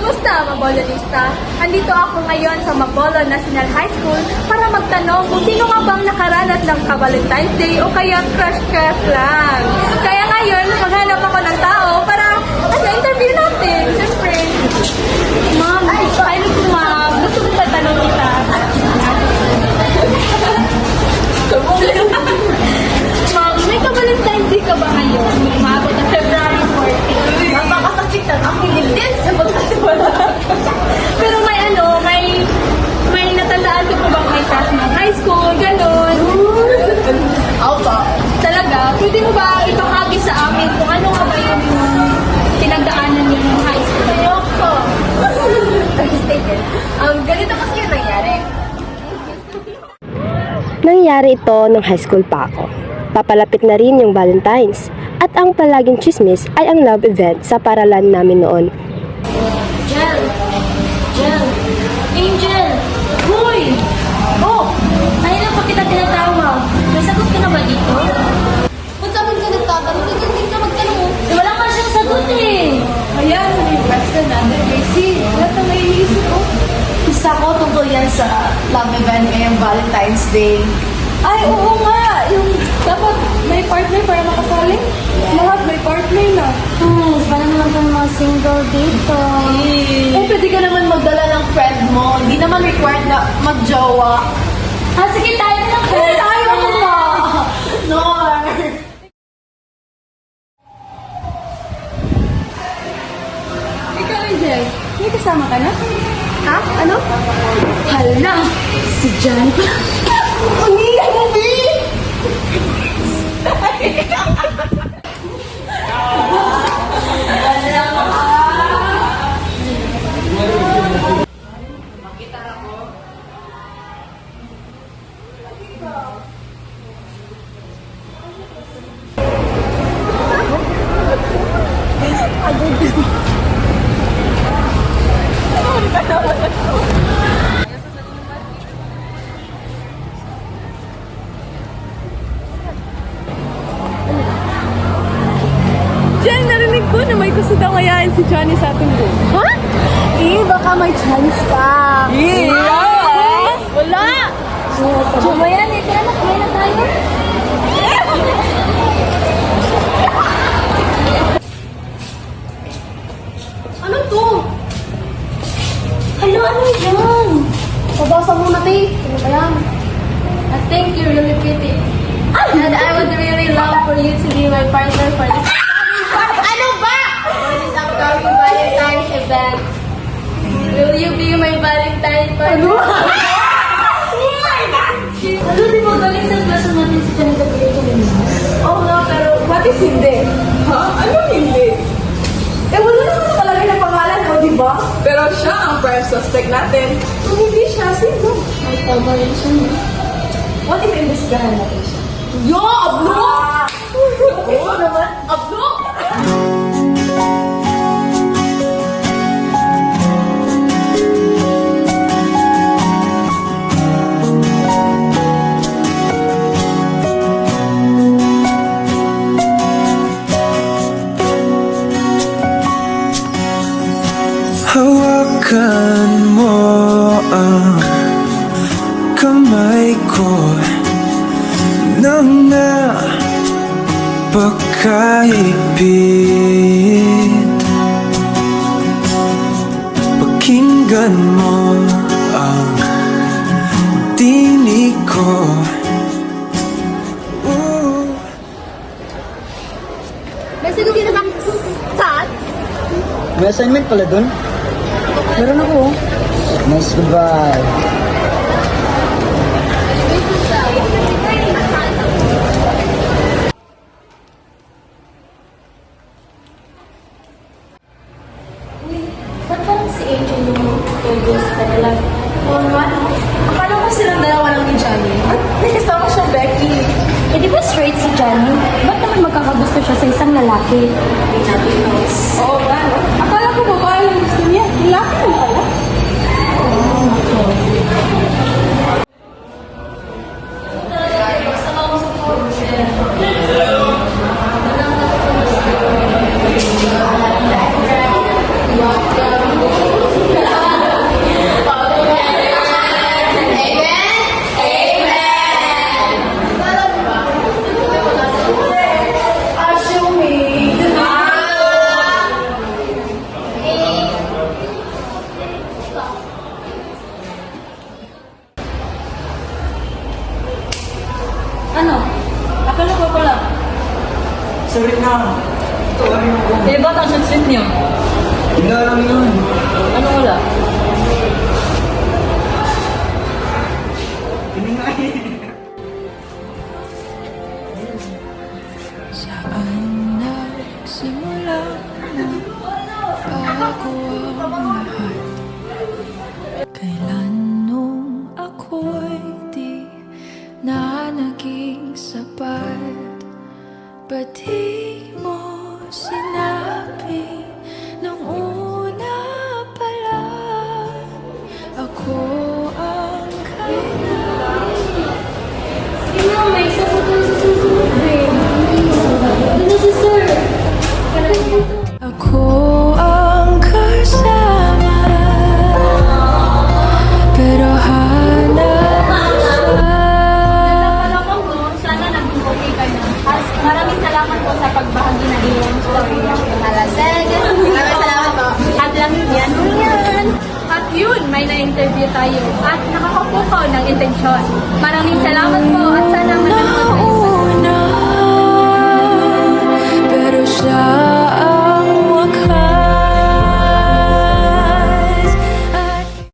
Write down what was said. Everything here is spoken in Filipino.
Kumusta, Mabolonista? Andito ako ngayon sa Mapolo National High School para magtanong kung sino nga bang nakaranas ng ka-Valentine's Day o kaya crush-crush lang. Kaya ngayon, maghanap ako ng tao para interview natin. Siyempre. Ma'am, paano po ma'am? Gusto ko ba tanong kita? Ma'am, may ka-Valentine's Day ka ba ngayon? Maabot na February 14. Napakasakit na ang hilig din sa magkatiwala. Pero may natandaan ko po bang may crush ng high school, gano'n? Ako ba? Talaga? Pwede mo ba ipakabi sa amin kung ano nga ba yung pinagdaanan niyo ng high school? Ayoko. Ganito kasi yung nangyari. Nangyari ito nung high school pa ako. Papalapit na rin yung Valentine's at ang palaging chismis ay ang love event sa paralan namin noon. Jel! Angel! Hoy! Oh! Ayun lang pa kita tinatawag. May sagot ka na ba dito? Kung saan ka nagtatanong, hindi ka magtanong. Wala ka siyang sagot eh. Ayan, may question natin. Casey, lahat ang naiisip ko. Isa ko tungkol yan sa love event ngayong Valentine's Day. Ay, oo nga. Yung dapat may partner para makasali. Lahat may partner na. Parang naman kang mga single dito. Pwede ka naman magdala ng friend mo. Hindi naman required na magjowa. Sige, tayo na po. Tayo na! Nor! Ikaw, Angel. May kasama ka na? Ha? Ano? Hala, si Jan. Ang hiya mo, B! Jen, narinig ko na may gusto daw ngayain si Johnny sa ating room. Ha? Baka may chance ka. Wala! Jumayan, tara na, kumain na tayo. Ano to? Ano yan? Pabasa muna, te. Ano ba yan? I think you're really pretty. And I would really love for you to be my partner for this Ano ba? for this upcoming Valentine's event. Will you be my Valentine partner? Ano, di ba galing sa klase natin si Johnny Gabriel? Oo nga, pero what if hindi? Ha? Ano hindi? Wala naman nakalagay na pangalan mo, di ba? Pero siya ang prime suspect natin. Kung hindi siya, sino? May tama rin siya. What if imbestigahan natin siya? Yo! Ablo! Oo naman. Ablo! Hawakan mo ang kamay ko nang napakaipit. Pakinggan mo ang tinig ko. May sinugi na saan? May assignment pala dun? Meron ako. Nice, goodbye. Ba't parang si Angel yung tungkol sa kanila? Oo nga. Akala ko silang dalawa lang ni Johnny. May kasama siya, Becky. di ba straight si Johnny? Ba't naman magkakagusto siya sa isang lalaki? Oo ba, no? Akala ko babae yung gusto niya. Lalaki mo pala. Eh, ba't ang sweet niyo? Wala lang yun. Ano wala? Saan nagsimula na bago ang lahat? Kailan nung ako'y di na naging sapat? Ba't di mo sinabi nung una pa lang? Ako ang kailangan. Sino may sabutan sa tubig? Ano si sir? Ako ang kasama, pero hanap ko siya. Nagpapalakang mo, sana naging okay ka na. At maraming salamat po sa pagbahagi ng iyong story. Malaseg. Maraming salamat po. At lang yan. At yun, may na-interview tayo. At nakakapukaw ng intensyon. Maraming salamat po at sana matutunan kayo. Nauna, pero siya